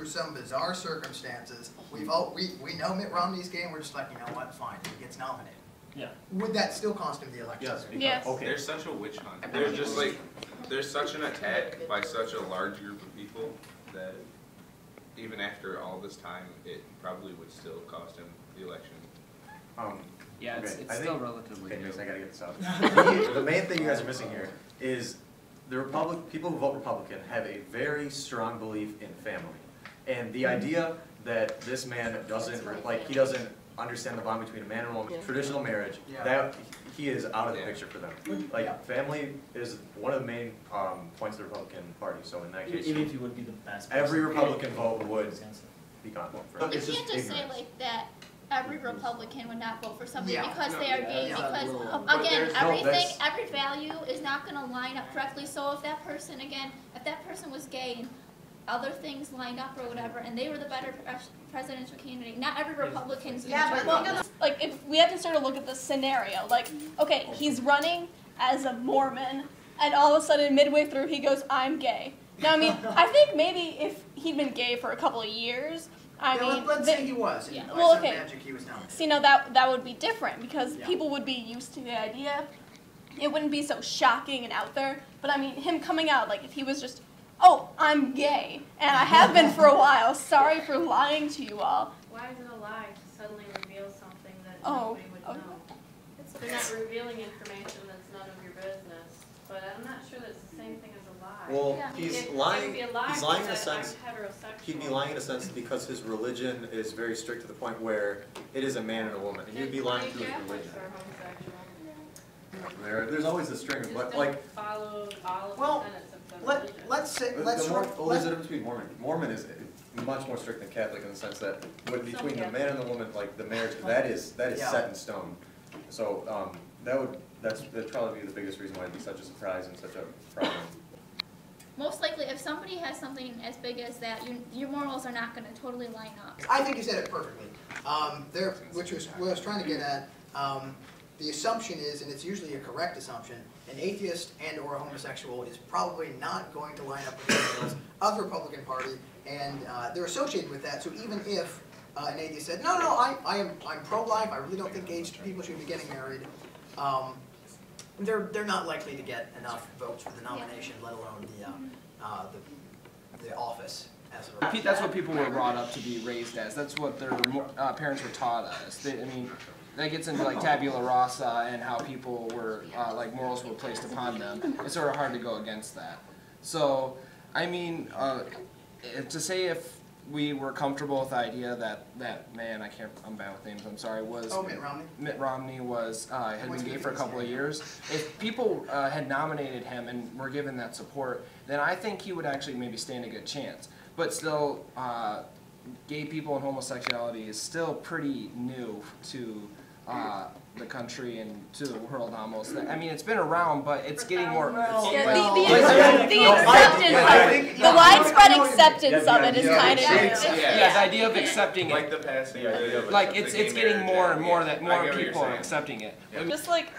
some bizarre circumstances, we know Mitt Romney's gay, and we're just like, you know what, fine, he gets nominated. Yeah. Would that still cost him the election? Yes. Yes. Okay. There's such a witch hunt. There's just like, there's such an attack by such a large group of people that even after all this time, it probably would still cost him the election. Yeah, it's okay, still relatively okay, new. I gotta get this out. The main thing you guys are missing here is the people who vote Republican have a very strong belief in family. And the idea that this man doesn't, like, he doesn't understand the bond between a man and a woman, traditional marriage, that he is out of the picture for them. Like, family is one of the main points of the Republican Party, so in that case, Even if you would be the best every Republican vote would be gone. You can't just say like that every Republican would not vote for somebody because they are gay, because again, every value is not going to line up correctly. So if that person, again, if that person was gay and other things lined up or whatever, and they were the better presidential candidate, not every Republican's going to Well, like, if we have to sort of look at the scenario, like, okay, he's running as a Mormon, and all of a sudden, midway through, he goes, I'm gay. Now, I mean, I think maybe if he'd been gay for a couple of years, let's say he was. Yeah. By Well, some okay. magic, he was nominated. See, now that would be different, because people would be used to the idea. It wouldn't be so shocking and out there. But I mean, him coming out, like, if he was just, oh, I'm gay, and I have been for a while, sorry for lying to you all. Why is it a lie to suddenly reveal something that nobody would know? They're not revealing information that's none of your business. But I'm not sure that's the same thing as a lie. Well, he's lying. He's lying in a that I'm sense. heterosexual. He'd be lying in a sense because his religion is very strict to the point where it is a man and a woman, and he'd be lying through his religion. There's always a string of, but like. Follow all of the tenets of the religion. Let's say There's a difference between Mormon. Mormon is much more strict than Catholic in the sense that between the man and the woman, like the marriage, that is set in stone. So that'd probably be the biggest reason why it'd be such a surprise and such a problem. most likely, if somebody has something as big as that, your morals are not going to totally line up. I think you said it perfectly. Which was what I was trying to get at. The assumption is, and it's usually a correct assumption, an atheist and or a homosexual is probably not going to line up with the morals of the Republican Party, and they're associated with that. So even if an atheist said, no, I'm pro-life, I really don't think gay people should be getting married, they're not likely to get enough votes for the nomination, let alone the office. That's what people were brought up to be raised as. That's what their parents were taught as. I mean, that gets into like tabula rasa and how people were, like morals were placed upon them. It's sort of hard to go against that. So, I mean, to say if we were comfortable with the idea that that man, I'm bad with names, I'm sorry, was Mitt Romney was had been gay for a couple of years. If people had nominated him and were given that support, then I think he would actually maybe stand a good chance. But still, gay people and homosexuality is still pretty new to the country and to the world almost. I mean, it's been around, but it's getting more. The widespread acceptance of it is kind of new. Yeah, the idea of accepting it. Like the passing. Like it's getting more and more that more people are accepting it. Just like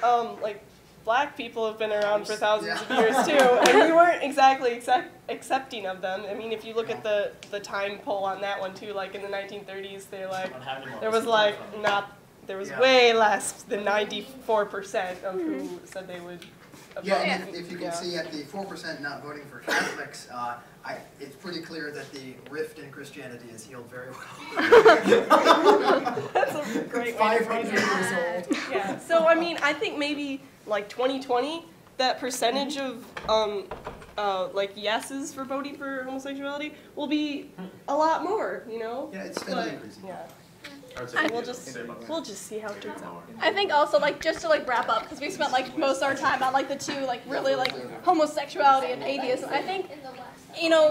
black people have been around for thousands of years too, and we weren't exactly accepting of them. I mean, if you look at the time poll on that one too, like in the 1930s, there was way less than 94% of who said they would. Yeah, and if you can see at the 4% not voting for Catholics, it's pretty clear that the rift in Christianity is healed very well. That's a great way to phrase it. 500 years old. Yeah. So I mean, I think maybe like 2020, that percentage of like yeses for voting for homosexuality will be a lot more. You know. Yeah, it's steadily increasing. Yeah. We'll just see how it turns out. I think also just to wrap up, because we spent most of our time on the two really homosexuality and atheism. I think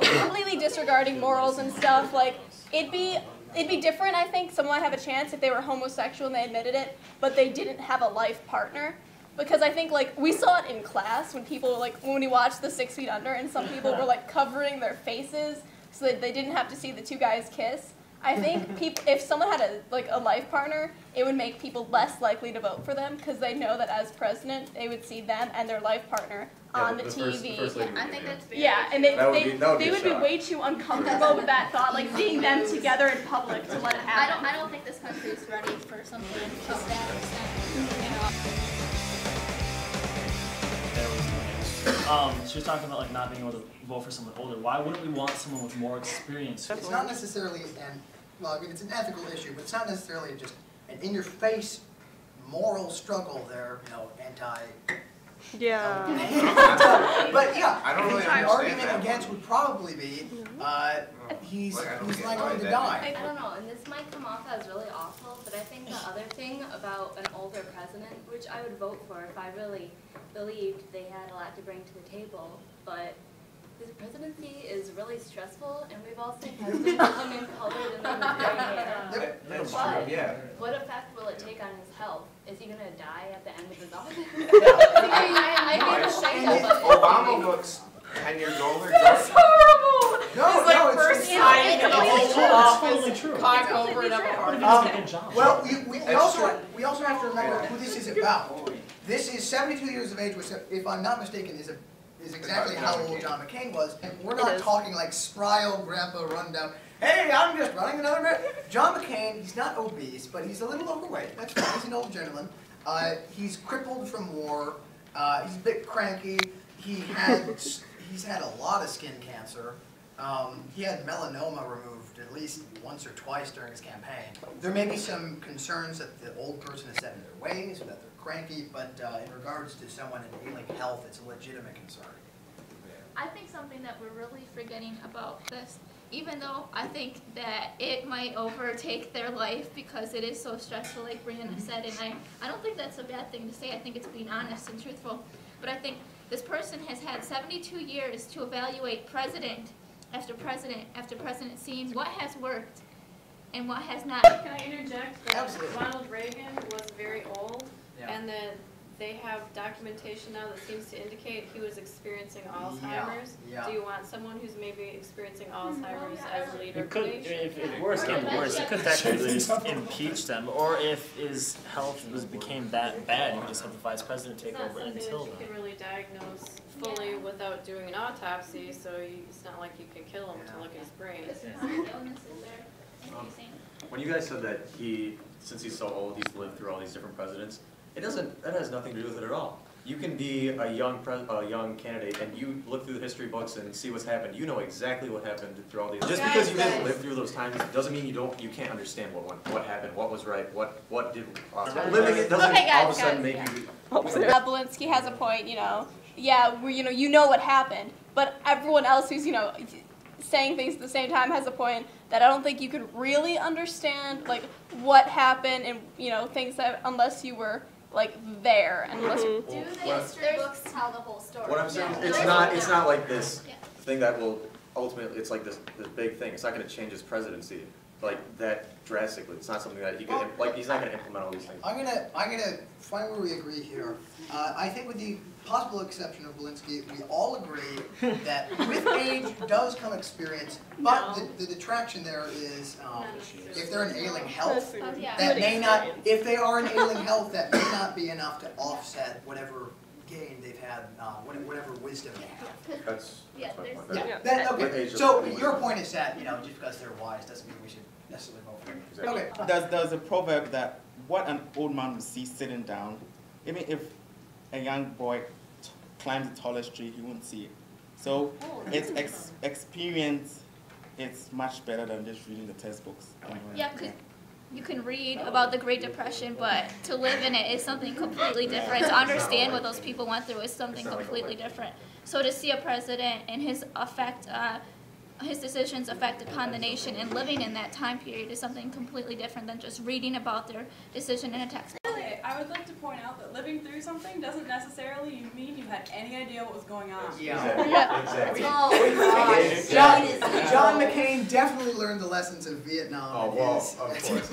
completely disregarding morals and stuff, it'd be different. I think someone might have a chance if they were homosexual and they admitted it, but they didn't have a life partner. Because I think we saw it in class when people when we watched the 6 Feet Under, and some people were covering their faces so that they didn't have to see the two guys kiss. I think people, if someone had a life partner, it would make people less likely to vote for them because they know that as president, they would see them and their life partner on the TV. First lady I think that's very And they would be way too uncomfortable with that thought, like seeing them together in public to let it happen. I don't think this country is ready for something of that extent. You know? She was talking about like not being able to vote for someone older. Why wouldn't we want someone with more experience? It's not necessarily well, I mean, it's an ethical issue, but it's not necessarily just an in-your-face moral struggle there, anti. Yeah. But yeah, I don't really the understand argument that against one. would probably be, he's likely to die. I don't know, and this might come off as really awful, but I think the other thing about an older president, which I would vote for if I really believed they had a lot to bring to the table, but this presidency is really stressful, and we've all seen presidents come in colored and then gray hair. That's But true, yeah. what effect will it take on his health? Is he going to die at the end of his office? I hate to say that, but Obama looks 10 years older. that's horrible! No, first it's time in the whole office, Totally true. cock over and up. What if he does a good job? Well, we also have to remember who this is about. This is 72 years of age, which, if I'm not mistaken, is exactly how old John McCain was. And we're not talking like spry old grandpa rundown. Hey, I'm just running another marathon. John McCain, he's not obese, but he's a little overweight. That's fine. He's an old gentleman. He's crippled from war. He's a bit cranky. He's had a lot of skin cancer. He had melanoma removed at least once or twice during his campaign. There may be some concerns that the old person is set in their ways or that they're cranky, but in regards to someone in ailing health, it's a legitimate concern. I think something that we're really forgetting about this, even though I think that it might overtake their life because it is so stressful, like Brianna said, and I don't think that's a bad thing to say. I think it's being honest and truthful. But I think this person has had 72 years to evaluate president after president after president, seeing what has worked and what has not. Can I interject that Absolutely. Ronald Reagan was very old, Yeah. and that they have documentation now that seems to indicate he was experiencing Alzheimer's. Yeah. Do you want someone who's maybe experiencing Alzheimer's as a leader You of could, the nation? if worse came to worse, you could technically just impeach them, or if his health became that bad, you could just have the vice president It's take not over something until that you then. can really diagnose fully without doing an autopsy, so it's not like you can kill him to look at his brain. Illnesses are increasing. When you guys said that since he's so old, he's lived through all these different presidents, that has nothing to do with it at all. You can be a young candidate and you look through the history books and see what's happened. You know exactly what happened through all these. Just because you didn't live through those times doesn't mean you can't understand what happened, what was right, what did. Living it doesn't all of a sudden make you. Belinsky has a point, yeah, you know what happened, but everyone else who's, saying things at the same time has a point that I don't think you could really understand, like, what happened and, things that, unless you were, like, there, and unless you... Do the history books tell the whole story? What I'm saying, No. it's not like this thing that will ultimately, it's like this big thing. It's not going to change his presidency like that drastically. It's not something that he can, like, he's not going to implement all these things. I'm gonna find where we agree here. I think with the possible exception of Belinsky, we all agree that with age does come experience, but the detraction there is if they're in ailing health, that may not, if they are in ailing health, that may not be enough to offset whatever gain they've had, whatever wisdom they have. That's my point. Okay, so your point is that, just because they're wise doesn't mean we should necessarily vote for them. Exactly. Okay. There's a proverb that what an old man will see sitting down, even if a young boy climbs the tallest tree, he won't see it. So it's experience. It's much better than just reading the textbooks. Yeah, because you can read about the Great Depression, but to live in it is something completely different. To understand what those people went through is something completely different. So to see a president and his decisions affect upon the nation and living in that time period is something completely different than just reading about their decision in a textbook. I would like to point out that living through something doesn't necessarily mean you had any idea what was going on. Exactly. John McCain definitely learned the lessons of Vietnam. Oh, well, of course.